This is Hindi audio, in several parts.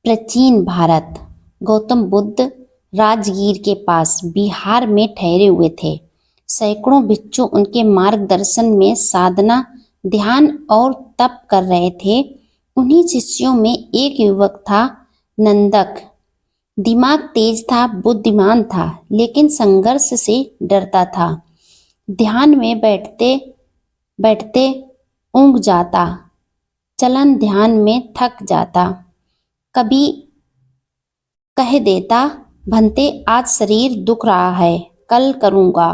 प्राचीन भारत। गौतम बुद्ध राजगीर के पास बिहार में ठहरे हुए थे। सैकड़ों भिक्षु उनके मार्गदर्शन में साधना, ध्यान और तप कर रहे थे। उन्हीं शिष्यों में एक युवक था, नंदक। दिमाग तेज था, बुद्धिमान था, लेकिन संघर्ष से डरता था। ध्यान में बैठते बैठते ऊँघ जाता, चलन ध्यान में थक जाता। कभी कह देता, भंते आज शरीर दुख रहा है, कल करूँगा।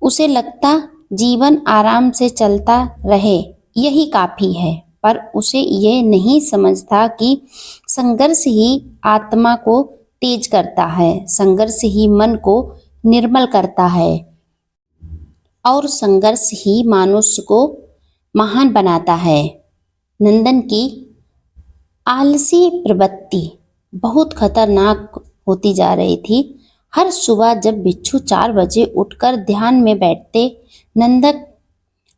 उसे लगता जीवन आराम से चलता रहे यही काफ़ी है, पर उसे यह नहीं समझता कि संघर्ष ही आत्मा को तेज करता है, संघर्ष ही मन को निर्मल करता है और संघर्ष ही मनुष्य को महान बनाता है। नंदन की आलसी प्रवृत्ति बहुत खतरनाक होती जा रही थी। हर सुबह जब बिच्छू 4 बजे उठकर ध्यान में बैठते, नंदक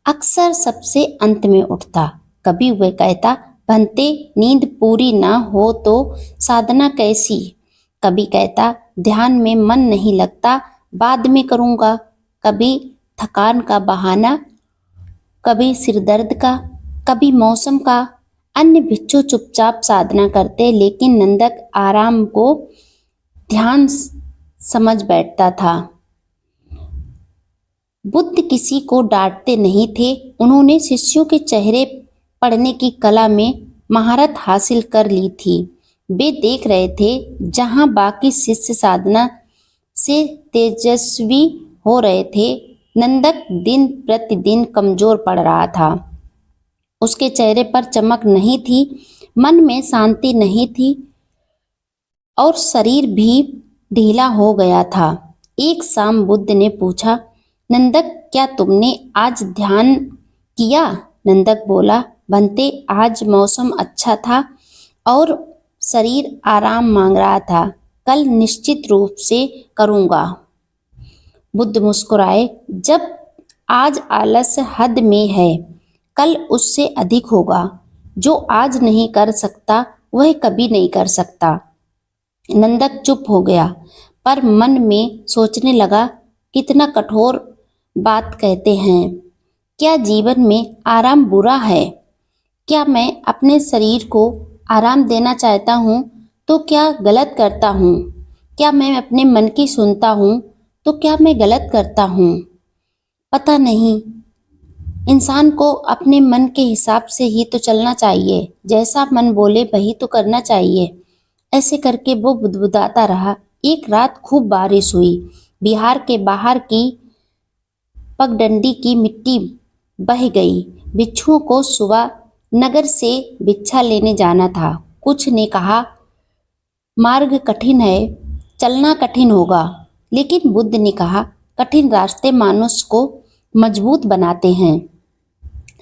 अक्सर सबसे अंत में उठता। कभी वह कहता, भंते नींद पूरी ना हो तो साधना कैसी। कभी कहता, ध्यान में मन नहीं लगता, बाद में करूँगा। कभी थकान का बहाना, कभी सिरदर्द का, कभी मौसम का। अन्य भिक्षु चुपचाप साधना करते, लेकिन नंदक आराम को ध्यान समझ बैठता था। बुद्ध किसी को डांटते नहीं थे। उन्होंने शिष्यों के चेहरे पढ़ने की कला में महारत हासिल कर ली थी। वे देख रहे थे, जहां बाकी शिष्य साधना से तेजस्वी हो रहे थे, नंदक दिन प्रतिदिन कमजोर पड़ रहा था। उसके चेहरे पर चमक नहीं थी, मन में शांति नहीं थी और शरीर भी ढीला हो गया था। एक शाम बुद्ध ने पूछा, नंदक क्या तुमने आज ध्यान किया? नंदक बोला, भंते आज मौसम अच्छा था और शरीर आराम मांग रहा था, कल निश्चित रूप से करूँगा। बुद्ध मुस्कुराए, जब आज आलस हद में है, कल उससे अधिक होगा। जो आज नहीं कर सकता वह कभी नहीं कर सकता। नंदक चुप हो गया, पर मन में सोचने लगा, कितना कठोर बात कहते हैं। क्या जीवन में आराम बुरा है? क्या मैं अपने शरीर को आराम देना चाहता हूँ तो क्या गलत करता हूँ? क्या मैं अपने मन की सुनता हूँ तो क्या मैं गलत करता हूँ? पता नहीं। इंसान को अपने मन के हिसाब से ही तो चलना चाहिए, जैसा मन बोले वही तो करना चाहिए। ऐसे करके वो बुदबुदाता रहा। एक रात खूब बारिश हुई। बिहार के बाहर की पगडंडी की मिट्टी बह गई। भिक्षुओं को सुबह नगर से भिक्षा लेने जाना था। कुछ ने कहा, मार्ग कठिन है, चलना कठिन होगा। लेकिन बुद्ध ने कहा, कठिन रास्ते मनुष्य को मजबूत बनाते हैं।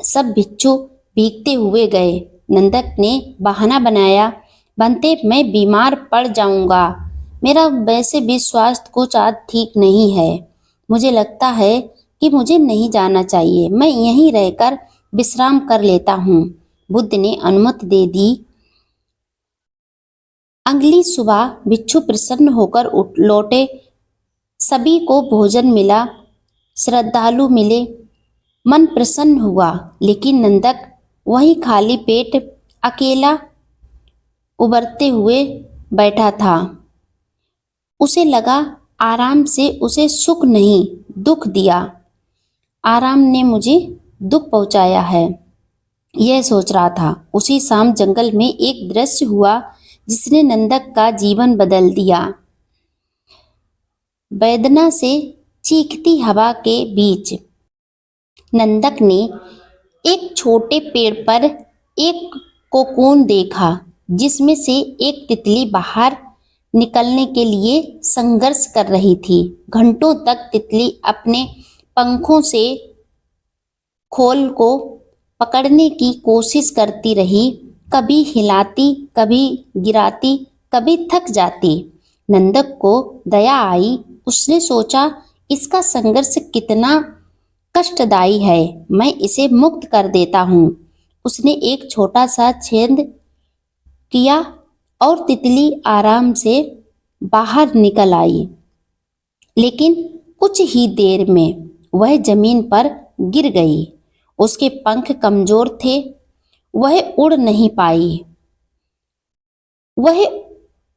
सब भिक्षु भीगते हुए गए। नंदक ने बहाना बनाया, भंते मैं बीमार पड़ जाऊंगा, मेरा वैसे भी स्वास्थ्य कुछ आज ठीक नहीं है, मुझे लगता है कि मुझे नहीं जाना चाहिए, मैं यहीं रहकर विश्राम कर लेता हूँ। बुद्ध ने अनुमति दे दी। अगली सुबह भिक्षु प्रसन्न होकर लौटे। सभी को भोजन मिला, श्रद्धालु मिले, मन प्रसन्न हुआ। लेकिन नंदक वही खाली पेट अकेला उबरते हुए बैठा था। उसे लगा आराम से उसे सुख नहीं दुख दिया। आराम ने मुझे दुख पहुंचाया है, यह सोच रहा था। उसी शाम जंगल में एक दृश्य हुआ जिसने नंदक का जीवन बदल दिया। वेदना से चीखती हवा के बीच नंदक ने एक छोटे पेड़ पर एक कोकून देखा, जिसमें से एक तितली बाहर निकलने के लिए संघर्ष कर रही थी। घंटों तक तितली अपने पंखों से खोल को पकड़ने की कोशिश करती रही, कभी हिलाती, कभी गिराती, कभी थक जाती। नंदक को दया आई। उसने सोचा, इसका संघर्ष कितना कष्टदायी है, मैं इसे मुक्त कर देता हूँ। उसने एक छोटा सा छेद किया और तितली आराम से बाहर निकल आई। लेकिन कुछ ही देर में वह जमीन पर गिर गई। उसके पंख कमजोर थे, वह उड़ नहीं पाई। वह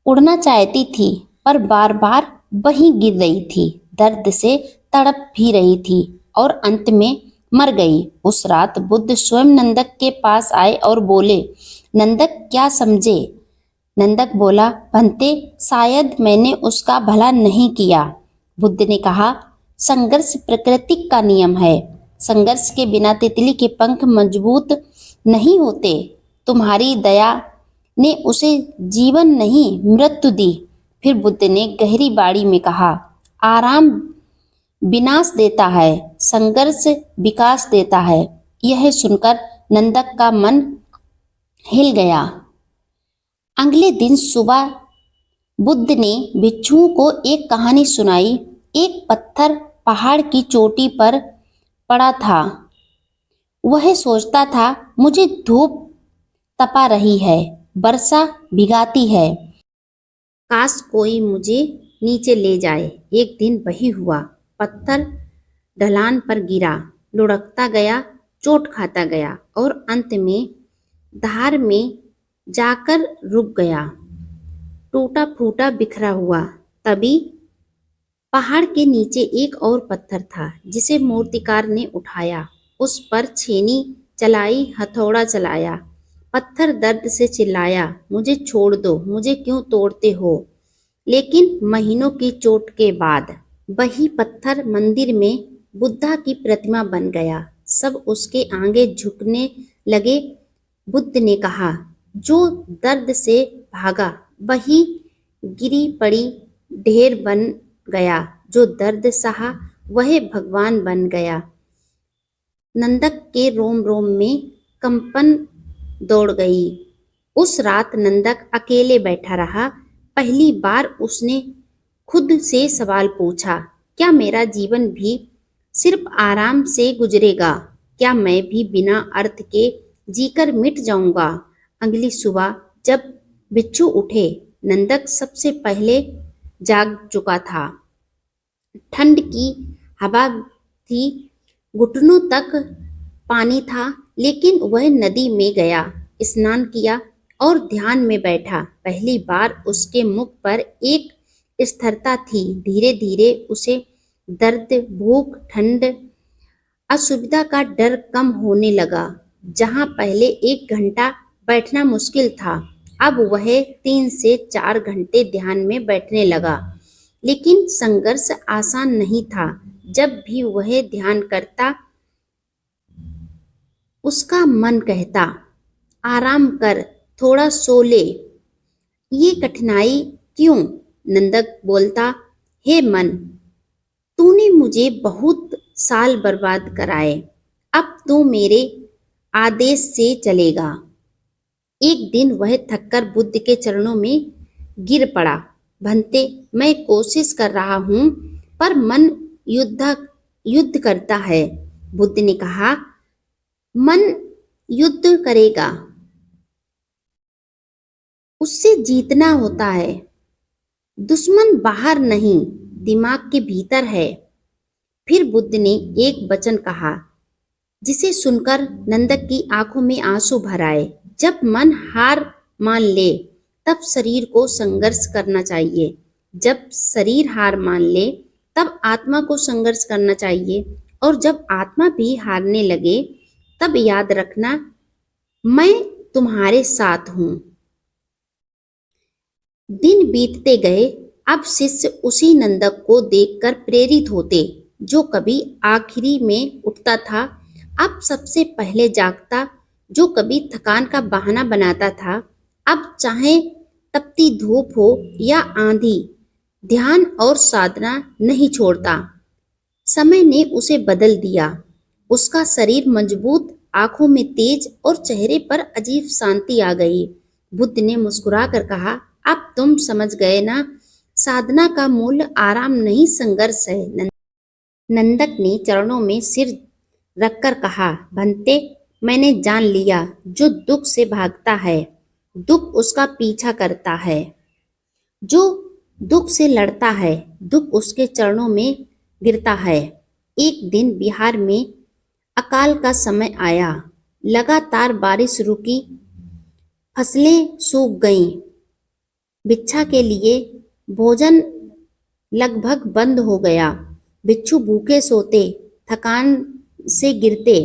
उड़ना चाहती थी पर बार बार वहीं गिर रही थी, दर्द से तड़प भी रही थी और अंत में मर गई। उस रात बुद्ध स्वयं नंदक के पास आए और बोले, नंदक क्या समझे? नंदक बोला, भंते शायद मैंने उसका भला नहीं किया। बुद्ध ने कहा, संघर्ष प्रकृति का नियम है। संघर्ष के बिना तितली के पंख मजबूत नहीं होते। तुम्हारी दया ने उसे जीवन नहीं मृत्यु दी। फिर बुद्ध ने गहरी बाड़ी में कहा, आराम विनाश देता है, संघर्ष विकास देता है। यह सुनकर नंदक का मन हिल गया। अगले दिन सुबह बुद्ध ने भिक्षुओं को एक कहानी सुनाई। एक पत्थर पहाड़ की चोटी पर पड़ा था। वह सोचता था, मुझे धूप तपा रही है, वर्षा भिगाती है, काश कोई मुझे नीचे ले जाए। एक दिन वही हुआ। पत्थर ढलान पर गिरा, लुढ़कता गया, चोट खाता गया और अंत में धार में जाकर रुक गया, टूटा फूटा बिखरा हुआ। तभी पहाड़ के नीचे एक और पत्थर था जिसे मूर्तिकार ने उठाया। उस पर छेनी चलाई, हथौड़ा चलाया। पत्थर दर्द से चिल्लाया, मुझे छोड़ दो, मुझे क्यों तोड़ते हो? लेकिन महीनों की चोट के बाद वही पत्थर मंदिर में बुद्धा की प्रतिमा बन गया। सब उसके आगे झुकने लगे। बुद्ध ने कहा, जो दर्द से भागा वही गिरी पड़ी ढेर बन गया, जो दर्द सहा वह भगवान बन गया। नंदक के रोम रोम में कंपन दौड़ गई। उस रात नंदक अकेले बैठा रहा। पहली बार उसने खुद से सवाल पूछा, क्या मेरा जीवन भी सिर्फ आराम से गुजरेगा? क्या मैं भी बिना अर्थ के जीकर मिट जाऊंगा? अगली सुबह जब बिच्छू उठे, नंदक सबसे पहले जाग चुका था। ठंड की हवा थी, घुटनों तक पानी था, लेकिन वह नदी में गया, स्नान किया और ध्यान में बैठा। पहली बार उसके मुख पर एक स्थिरता थी। धीरे धीरे उसे दर्द, भूख, ठंड, असुविधा का डर कम होने लगा। जहां पहले 1 घंटा बैठना मुश्किल था, अब वह 3 से 4 घंटे ध्यान में बैठने लगा। लेकिन संघर्ष आसान नहीं था। जब भी वह ध्यान करता, उसका मन कहता, आराम कर, थोड़ा सो ले। ये कठिनाई क्यों? नंदक बोलता, हे मन, तूने मुझे बहुत साल बर्बाद कराए, अब तू मेरे आदेश से चलेगा। एक दिन वह थककर बुद्ध के चरणों में गिर पड़ा। भंते, मैं कोशिश कर रहा हूं पर मन युद्ध करता है। बुद्ध ने कहा, मन युद्ध करेगा, उससे जीतना होता है। दुश्मन बाहर नहीं, दिमाग के भीतर है। फिर बुद्ध ने एक वचन कहा जिसे सुनकर नंदक की आंखों में आंसू भर आए। जब मन हार मान ले तब शरीर को संघर्ष करना चाहिए। जब शरीर हार मान ले तब आत्मा को संघर्ष करना चाहिए। और जब आत्मा भी हारने लगे तब याद रखना, मैं तुम्हारे साथ हूं। दिन बीतते गए। अब शिष्य उसी नंदक को देखकर प्रेरित होते जो कभी आखिरी में उठता था, अब सबसे पहले जागता, जो कभी थकान का बहाना बनाता था, अब चाहे तपती धूप हो या आंधी, ध्यान और साधना नहीं छोड़ता। समय ने उसे बदल दिया। उसका शरीर मजबूत, आंखों में तेज और चेहरे पर अजीब शांति आ गई। बुद्ध ने मुस्कुराकर कहा, अब तुम समझ गए ना, साधना का मूल्य आराम नहीं संघर्ष है। नंदक ने चरणों में सिर रखकर कहा, भंते, मैंने जान लिया, जो दुख से भागता है दुख उसका पीछा करता है। जो दुख से लड़ता है, दुख उसके चरणों में गिरता है। एक दिन बिहार में अकाल का समय आया। लगातार बारिश रुकी, फसलें सूख गईं, भिक्षा के लिए भोजन लगभग बंद हो गया। बिच्छू भूखे सोते, थकान से गिरते,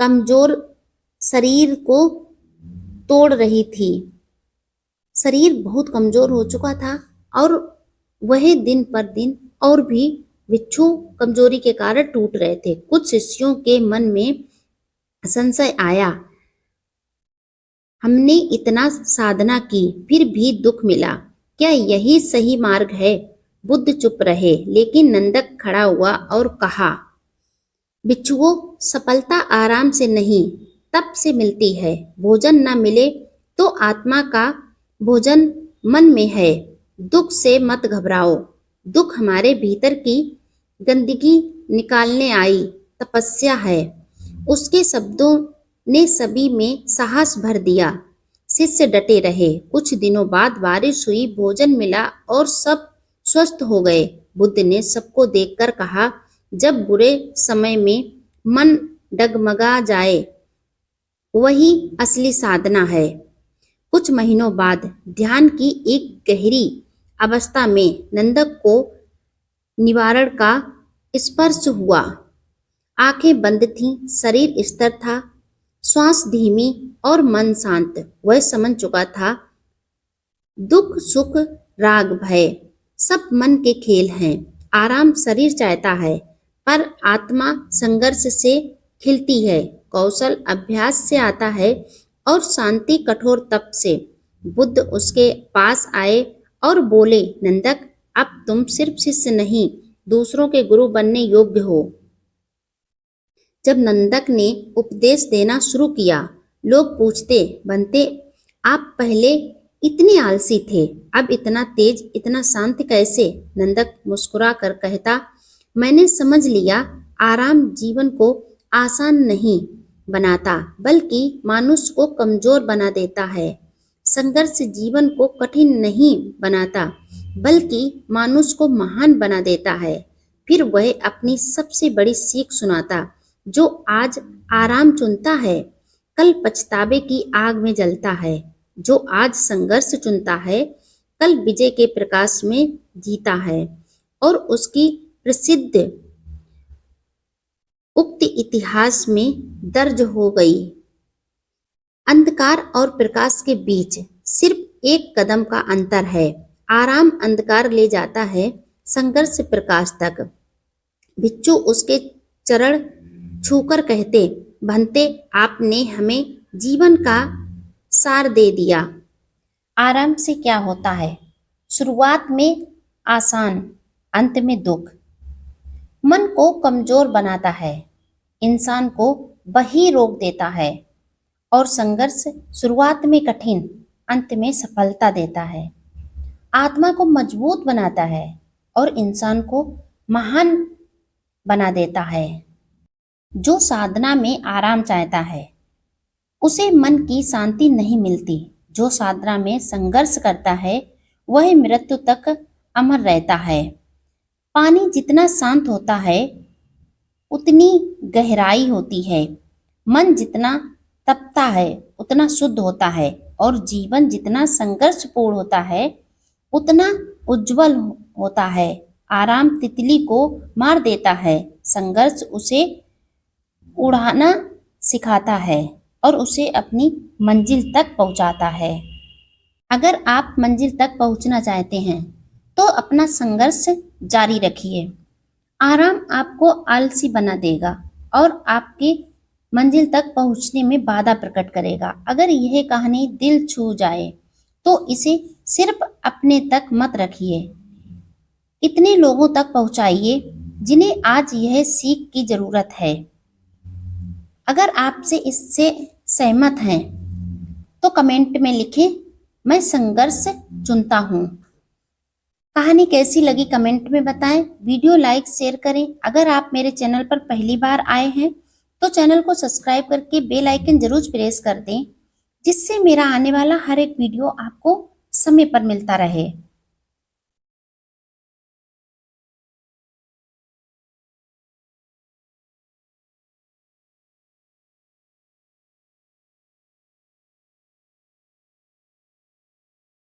कमजोर शरीर को तोड़ रही थी। शरीर बहुत कमजोर हो चुका था और वह दिन पर दिन और भी बिच्छू कमजोरी के कारण टूट रहे थे। कुछ शिष्यों के मन में संशय आया, हमने इतना साधना की फिर भी दुख मिला, क्या यही सही मार्ग है? बुद्ध चुप रहे, लेकिन नंदक खड़ा हुआ और कहा, बिच्छुओं, सफलता आराम से नहीं, तप से मिलती है। भोजन न मिले तो आत्मा का भोजन मन में है। दुख से मत घबराओ। दुख हमारे भीतर की गंदगी निकालने आई तपस्या है। उसके शब्दों ने सभी में साहस भर दिया। शिष्य डटे रहे। कुछ दिनों बाद बारिश हुई, भोजन मिला और सब स्वस्थ हो गए। बुद्ध ने सबको देखकर कहा, जब बुरे समय में मन डगमगा जाए वही असली साधना है। कुछ महीनों बाद ध्यान की एक गहरी अवस्था में नंदक को निवारण का स्पर्श हुआ। आंखें बंद थीं, शरीर स्थिर था, श्वास धीमी और मन शांत। वह समझ चुका था, दुख सुख राग भय सब मन के खेल हैं। आराम शरीर चाहता है, पर आत्मा संघर्ष से खिलती है। कौशल अभ्यास से आता है और शांति कठोर तप से। बुद्ध उसके पास आए और बोले, नंदक, अब तुम सिर्फ शिष्य नहीं, दूसरों के गुरु बनने योग्य हो। जब नंदक ने उपदेश देना शुरू किया, लोग पूछते, बनते, आप पहले इतने आलसी थे, अब इतना तेज, इतना शांत कैसे? नंदक मुस्कुरा कर कहता, मैंने समझ लिया, आराम जीवन को आसान नहीं बनाता, बल्कि मनुष्य को कमजोर बना देता है। संघर्ष जीवन को कठिन नहीं बनाता, बल्कि मनुष्य को महान बना देता है। फिर वह अपनी सबसे बड़ी सीख सुनाता, जो आज आराम चुनता है, कल पछतावे की आग में जलता है। जो आज संघर्ष चुनता है, कल विजय के प्रकाश में जीता है। और उसकी प्रसिद्ध उक्ति इतिहास में दर्ज हो गई, अंधकार और प्रकाश के बीच सिर्फ एक कदम का अंतर है। आराम अंधकार ले जाता है, संघर्ष प्रकाश तक। बिच्छू उसके चरण छूकर कहते, भंते, आपने हमें जीवन का सार दे दिया। आराम से क्या होता है? शुरुआत में आसान, अंत में दुख। मन को कमजोर बनाता है, इंसान को वही रोक देता है। और संघर्ष शुरुआत में कठिन, अंत में सफलता देता है। आत्मा को मजबूत बनाता है और इंसान को महान बना देता है। जो साधना में आराम चाहता है, उसे मन की शांति नहीं मिलती। जो साधना में संघर्ष करता है, वह मृत्यु तक अमर रहता है। पानी जितना शांत होता है, उतनी गहराई होती है। मन जितना तपता है, उतना शुद्ध होता है। और जीवन जितना संघर्षपूर्ण होता है, उतना उज्जवल होता है। आराम तितली को मार देता है, संघर्ष उसे उड़ाना सिखाता है और उसे अपनी मंजिल तक पहुंचाता है। अगर आप मंजिल तक पहुंचना चाहते हैं, तो अपना संघर्ष जारी रखिए। आराम आपको आलसी बना देगा और आपके मंजिल तक पहुंचने में बाधा प्रकट करेगा। अगर यह कहानी दिल छू जाए, तो इसे सिर्फ अपने तक मत रखिए, इतने लोगों तक पहुंचाइए जिन्हें आज यह सीख की जरूरत है। अगर आपसे इससे सहमत हैं, तो कमेंट में लिखें, मैं संघर्ष चुनता हूँ। कहानी कैसी लगी कमेंट में बताएं। वीडियो लाइक शेयर करें। अगर आप मेरे चैनल पर पहली बार आए हैं, तो चैनल को सब्सक्राइब करके बेल आइकन जरूर प्रेस कर दें, जिससे मेरा आने वाला हर एक वीडियो आपको समय पर मिलता रहे।